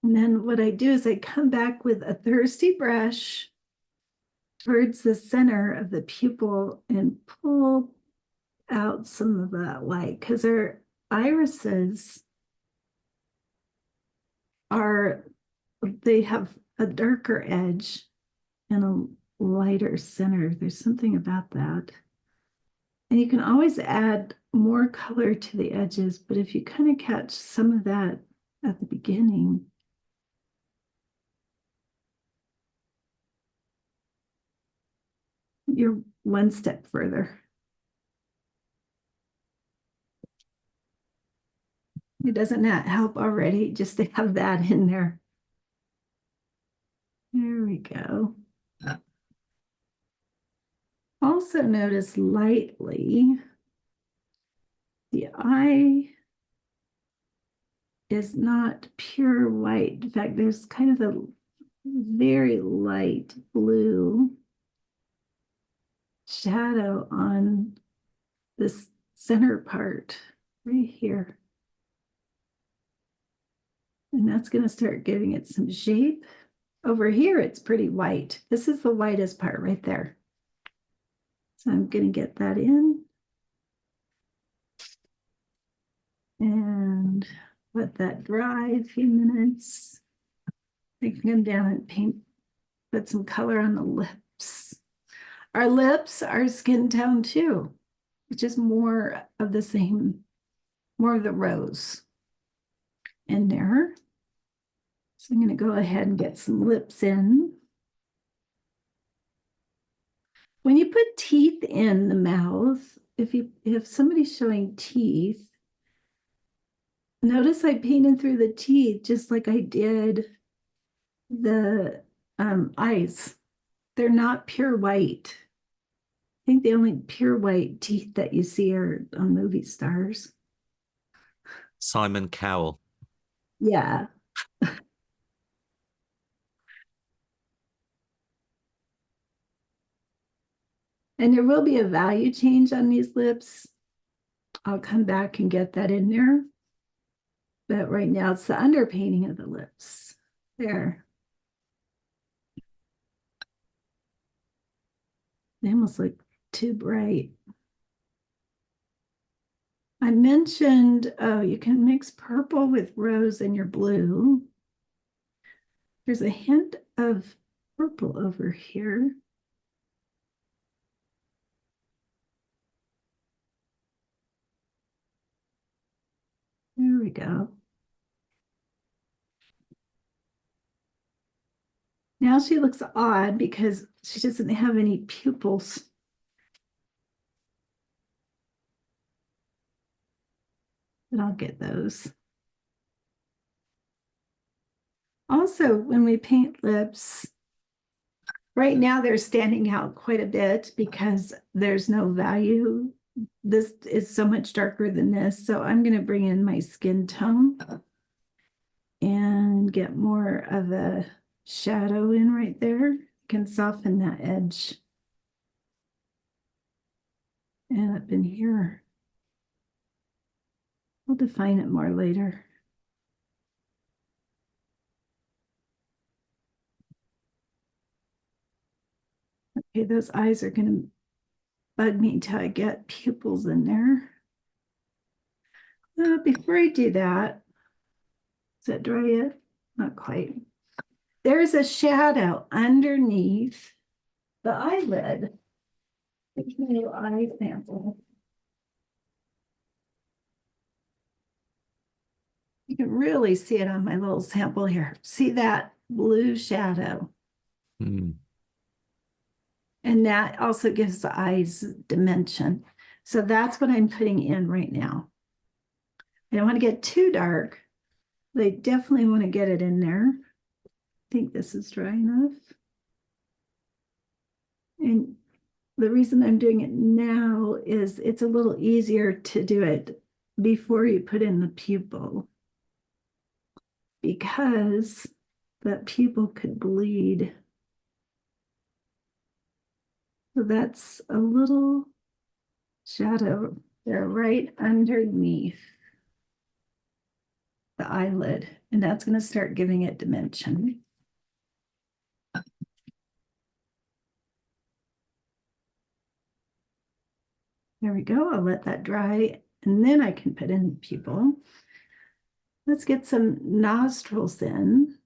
Speaker 3: And then what I do is I come back with a thirsty brush towards the center of the pupil and pull out some of that light because her irises they have a darker edge and a lighter center. There's something about that. And you can always add more color to the edges, but if you kind of catch some of that at the beginning, you're one step further. It doesn't help already just to have that in there. There we go. Also notice lightly, the eye is not pure white. In fact, there's kind of a very light blue shadow on this center part right here. And that's going to start giving it some shape. Over here, it's pretty white. This is the whitest part right there. So I'm going to get that in. And let that dry a few minutes. I can come down and put some color on the lips. Our lips are skin tone too. It's just more of the same, more of the rose in there. So I'm going to go ahead and get some lips in. When you put teeth in the mouth, if somebody's showing teeth, notice I painted through the teeth just like I did the eyes. They're not pure white. I think the only pure white teeth that you see are on movie stars.
Speaker 2: Simon Cowell.
Speaker 3: Yeah. And there will be a value change on these lips. I'll come back and get that in there. But right now it's the underpainting of the lips. There. They almost look too bright. I mentioned, oh, you can mix purple with rose in your blue. There's a hint of purple over here. There we go. Now she looks odd because she doesn't have any pupils. But I'll get those. Also, when we paint lips, right now they're standing out quite a bit because there's no value. This is so much darker than this. So I'm going to bring in my skin tone and get more of a shadow in right there. Can soften that edge. And up in here. We'll define it more later. Okay, those eyes are going to bug me until I get pupils in there. Before I do that, is that dry yet? Not quite. There's a shadow underneath the eyelid. Here's my new eye sample. You can really see it on my little sample here. See that blue shadow?
Speaker 2: Mm.
Speaker 3: And that also gives the eyes dimension. So that's what I'm putting in right now. I don't want to get too dark. But I definitely want to get it in there. I think this is dry enough. And the reason I'm doing it now is it's a little easier to do it before you put in the pupil, because that pupil could bleed. So that's a little shadow there right underneath the eyelid, and that's going to start giving it dimension. There we go. I'll let that dry, and then I can put in the pupil. Let's get some nostrils in.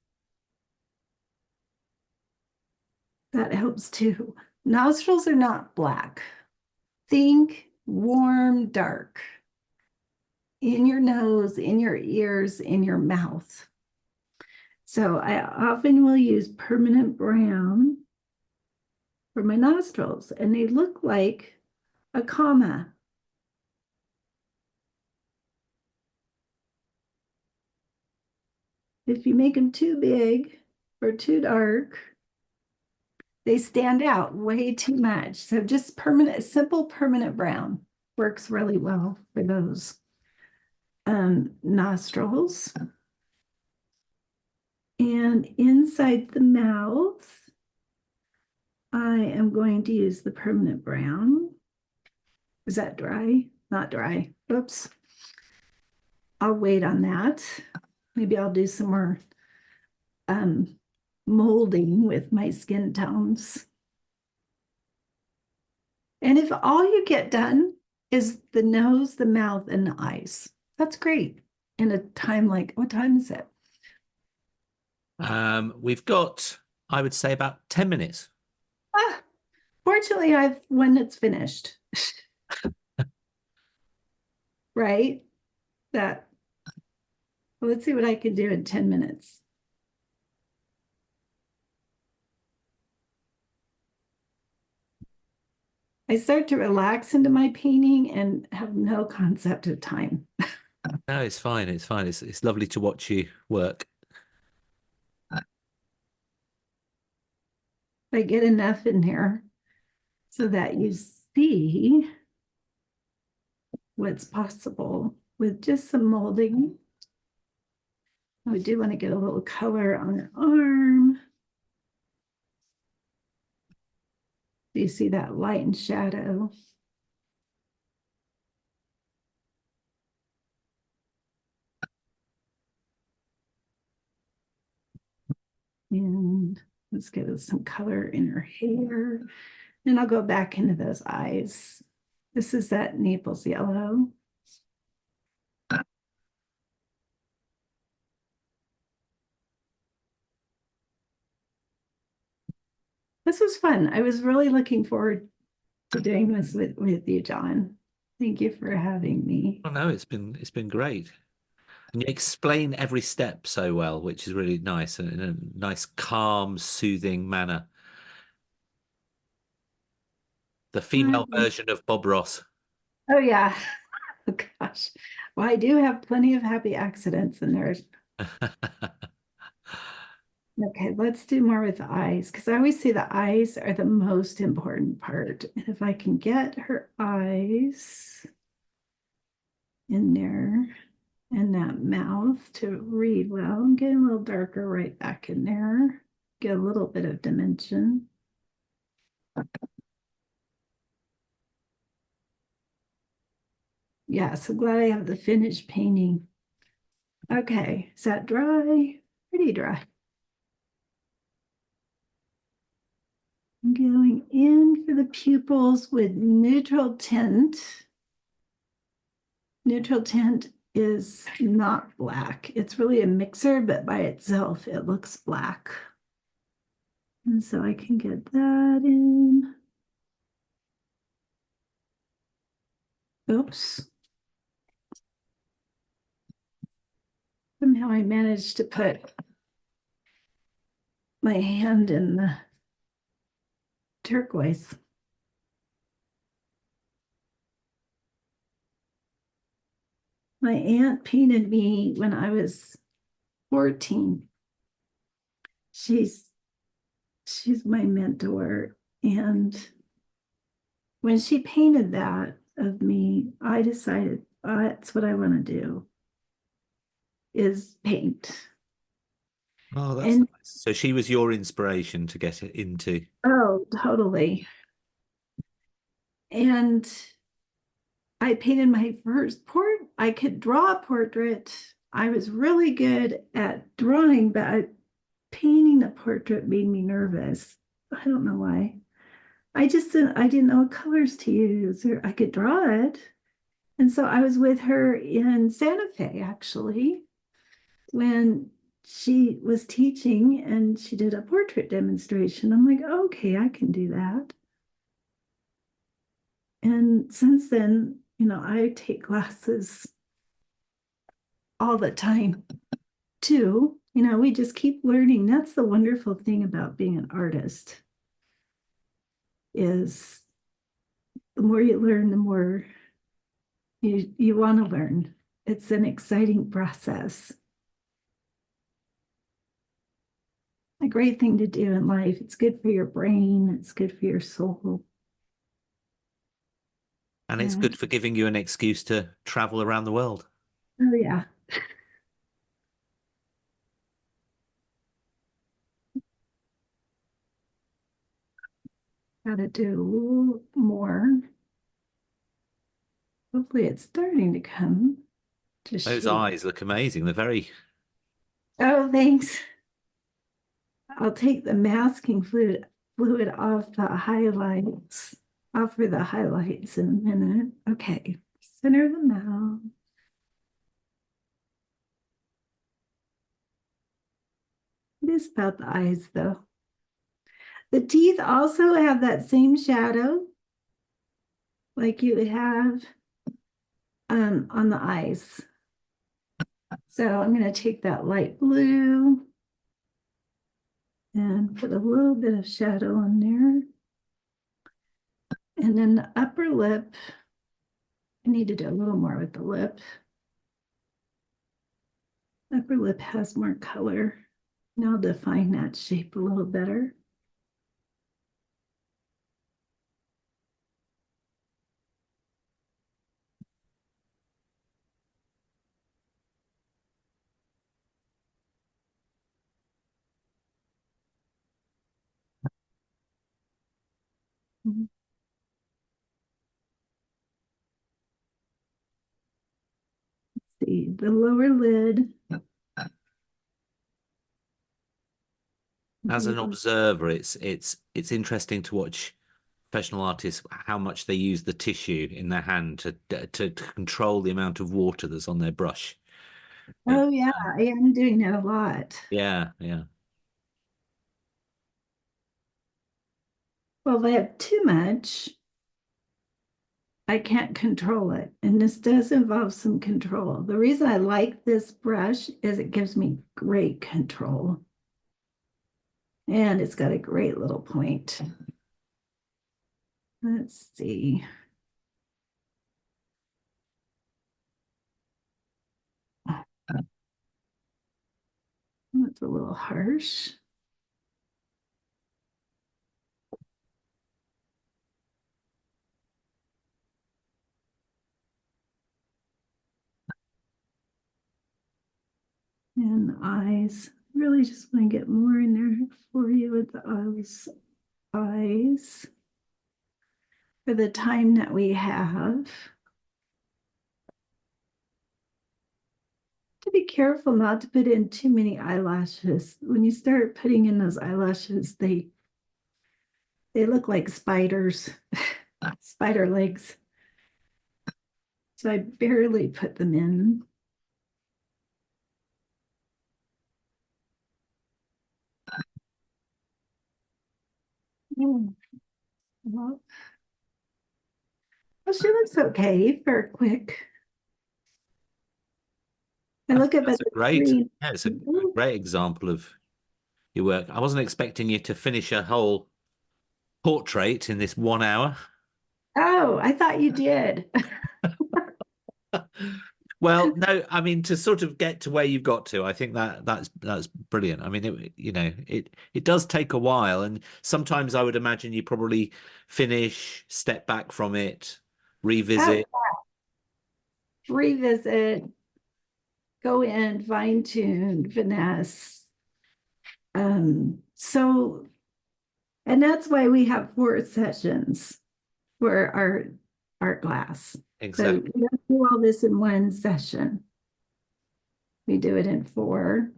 Speaker 3: That helps too. Nostrils are not black. Think warm, dark. In your nose, in your ears, in your mouth. So I often will use permanent brown for my nostrils, and they look like a comma. If you make them too big or too dark, they stand out way too much. So just permanent, simple permanent brown works really well for those nostrils. And inside the mouth, I am going to use the permanent brown. Is that dry? Not dry. Oops. I'll wait on that. Maybe I'll do some more molding with my skin tones. And if all you get done is the nose, the mouth, and the eyes, that's great. In a time like, what time is it?
Speaker 2: We've got, I would say, about 10 minutes.
Speaker 3: Fortunately, I've when it's finished. Right? That. Well, let's see what I can do in 10 minutes. I start to relax into my painting and have no concept of time.
Speaker 2: No, it's fine. It's fine. It's lovely to watch you work.
Speaker 3: I get enough in here so that you see what's possible with just some molding. I do want to get a little color on her arm. Do you see that light and shadow? And let's give it some color in her hair. And I'll go back into those eyes. This is that Naples yellow. This was fun. I was really looking forward to doing this with you, John. Thank you for having me.
Speaker 2: Oh no, it's been great. And you explain every step so well, which is really nice and in a nice, calm, soothing manner. The female
Speaker 3: Um,
Speaker 2: version of Bob Ross.
Speaker 3: oh yeah. Oh gosh. Well, I do have plenty of happy accidents in there. Okay, let's do more with the eyes because I always say the eyes are the most important part. And if I can get her eyes in there and that mouth to read well, I'm getting a little darker right back in there. Get a little bit of dimension. Yeah, so glad I have the finished painting. Okay, is that dry? Pretty dry. I'm going in for the pupils with neutral tint. Neutral tint is not black. It's really a mixer, but by itself, it looks black. And so I can get that in. Oops. Somehow I managed to put my hand in the turquoise. My aunt painted me when I was 14. She's my mentor. And when she painted that of me, I decided that's what I want to do is paint.
Speaker 2: Oh, that's
Speaker 3: And
Speaker 2: nice. So she was your inspiration to get it into.
Speaker 3: oh, totally. And I painted my first port. I could draw a portrait. I was really good at drawing, but painting a portrait made me nervous. I don't know why. I didn't know what colors to use, or I could draw it. And so I was with her in Santa Fe actually when she was teaching and she did a portrait demonstration. I'm like, okay, I can do that. And since then, I take classes all the time too. We just keep learning. That's the wonderful thing about being an artist is the more you learn, the more you want to learn. It's an exciting process. A great thing to do in life. It's good for your brain, it's good for your soul.
Speaker 2: And it's
Speaker 3: And
Speaker 2: good for giving you an excuse to travel around the world.
Speaker 3: oh yeah. Gotta do a little more. Hopefully it's starting to come to
Speaker 2: Those
Speaker 3: shape.
Speaker 2: eyes look amazing. They're very,
Speaker 3: Oh, thanks. I'll take the masking fluid off the highlights, off for the highlights in a minute. Okay, center the mouth. It is about the eyes though. The teeth also have that same shadow like you would have on the eyes. So I'm going to take that light blue and put a little bit of shadow on there. And then the upper lip, I need to do a little more with the lip. Upper lip has more color. And I'll define that shape a little better. Let's see, the lower lid.
Speaker 2: as an observer, it's interesting to watch professional artists how much they use the tissue in their hand to control the amount of water that's on their brush. It,
Speaker 3: Oh yeah, I am doing it a lot.
Speaker 2: yeah, yeah.
Speaker 3: Well, if I have too much, I can't control it. And this does involve some control. The reason I like this brush is it gives me great control. And it's got a great little point. Let's see. That's a little harsh. And the eyes. Really just want to get more in there for you with the eyes for the time that we have. To be careful not to put in too many eyelashes. When you start putting in those eyelashes, they look like spiders, spider legs. So I barely put them in. Oh, well, she looks okay for a quick. I look up at the screen.
Speaker 2: Yeah, it's a great example of your work. I wasn't expecting you to finish a whole portrait in this 1 hour.
Speaker 3: Oh, I thought you did.
Speaker 2: Well, no, I mean to sort of get to where you've got to, I think that's brilliant. I mean, it does take a while, and sometimes I would imagine you probably finish, step back from it, revisit.
Speaker 3: Revisit, go in, fine tune, finesse. So, and that's why we have 4 sessions for our art class.
Speaker 2: Exactly.
Speaker 3: So we don't do all this in one session. We do it in 4.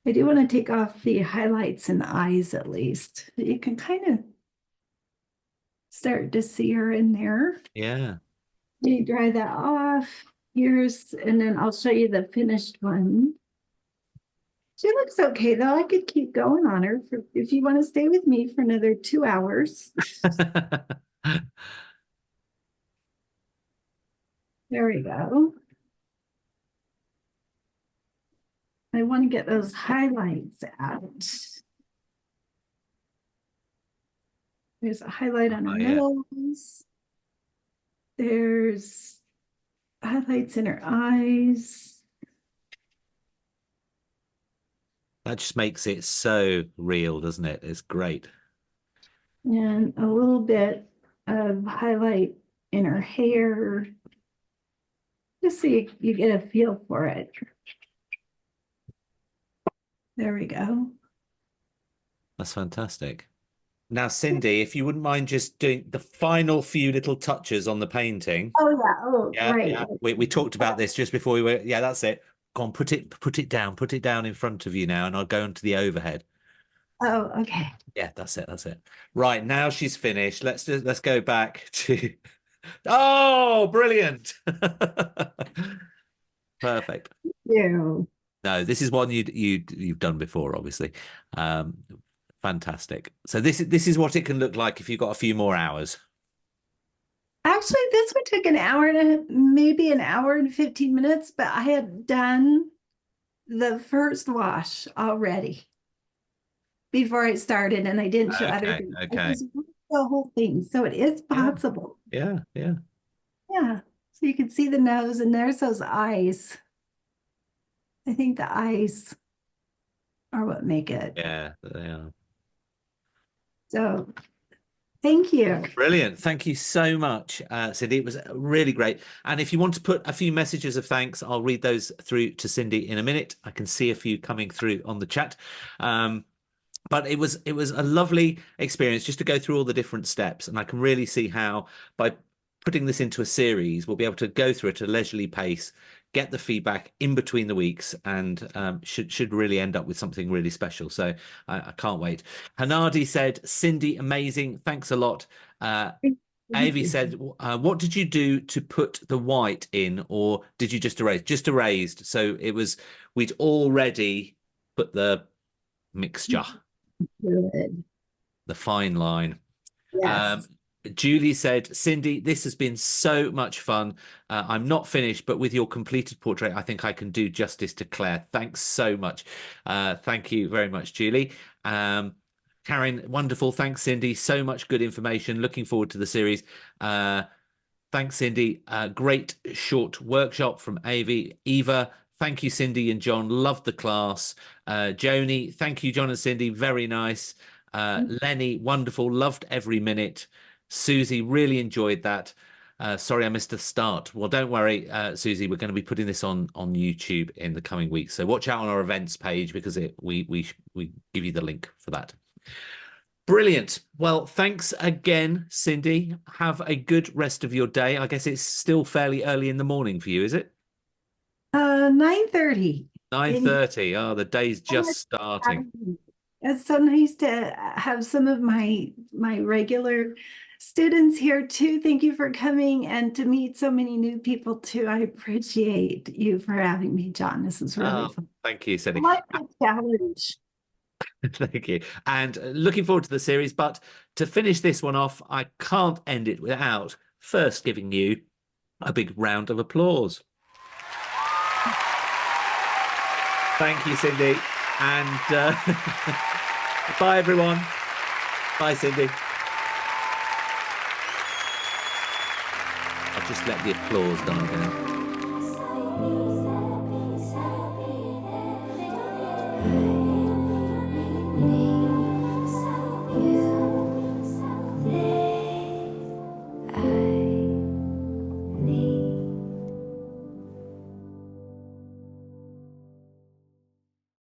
Speaker 3: I do want to take off the highlights in the eyes at least. You can kind of start to see her in there.
Speaker 2: Yeah.
Speaker 3: You dry that off. Here's, and then I'll show you the finished one. She looks okay though. I could keep going on her for, if you want to stay with me for another 2 hours. There we go. I want to get those highlights out. There's a highlight on her nose. There's highlights in her eyes.
Speaker 2: That just makes it so real, doesn't it? It's great.
Speaker 3: And a little bit of highlight in her hair. Just so you get a feel for it. There we go.
Speaker 2: That's fantastic. Now, Cindy, if you wouldn't mind just doing the final few little touches on the painting.
Speaker 3: Oh yeah. Oh,
Speaker 2: Yeah,
Speaker 3: right.
Speaker 2: yeah. We talked about this just before we were. Yeah, that's it. Go on, put it down in front of you now, and I'll go into the overhead.
Speaker 3: Oh, okay.
Speaker 2: Yeah, that's it. That's it. Right, now she's finished. Let's go back to. Oh, brilliant! Perfect.
Speaker 3: You.
Speaker 2: No, this is one you've done before, obviously. Fantastic. So this is what it can look like if you've got a few more hours.
Speaker 3: Actually, this would take an hour and maybe an hour and 15 minutes, but I had done the first wash already before I started, and I didn't show other things.
Speaker 2: Okay.
Speaker 3: I just watched the whole thing, so it is possible.
Speaker 2: Yeah.
Speaker 3: Yeah. So you can see the nose, and there's those eyes. I think the eyes are what make it.
Speaker 2: Yeah, they are.
Speaker 3: So thank you.
Speaker 2: Brilliant. Thank you so much, Cindy. It was really great. And if you want to put a few messages of thanks, I'll read those through to Cindy in a minute. I can see a few coming through on the chat. But it was a lovely experience just to go through all the different steps. And I can really see how by putting this into a series, we'll be able to go through at a leisurely pace, get the feedback in between the weeks, and should really end up with something really special. So I can't wait. Hanadi said, Cindy, amazing. Thanks a lot. Avi said, what did you do to put the white in, or did you just erase? Just erased. So we'd already put the mixture.
Speaker 3: Good.
Speaker 2: the fine line.
Speaker 3: Yes.
Speaker 2: Julie said, Cindy, this has been so much fun. I'm not finished, but with your completed portrait, I think I can do justice to Claire. Thanks so much. Thank you very much, Julie. Karen, wonderful. Thanks, Cindy. So much good information. Looking forward to the series. Thanks, Cindy. Great short workshop from Eva. Thank you, Cindy and John. Loved the class. Joni, thank you, John and Cindy. Very nice. Lenny, wonderful. Loved every minute. Susie, really enjoyed that. Sorry, I missed the start. Well, don't worry, Susie. We're going to be putting this on YouTube in the coming weeks. So watch out on our events page because we give you the link for that. Brilliant. Well, thanks again, Cindy. Have a good rest of your day. I guess it's still fairly early in the morning for you, is it?
Speaker 3: 9:30.
Speaker 2: 9:30. Oh, the day's just starting.
Speaker 3: It's so nice to have some of my regular students here too. Thank you for coming and to meet so many new people too. I appreciate you for having me, John. This is really fun.
Speaker 2: Thank you, Cindy.
Speaker 3: I like the challenge.
Speaker 2: Thank you. And looking forward to the series. But to finish this one off, I can't end it without first giving you a big round of applause. Thank you, Cindy. And bye, everyone. Bye, Cindy. I'll just let the applause die down.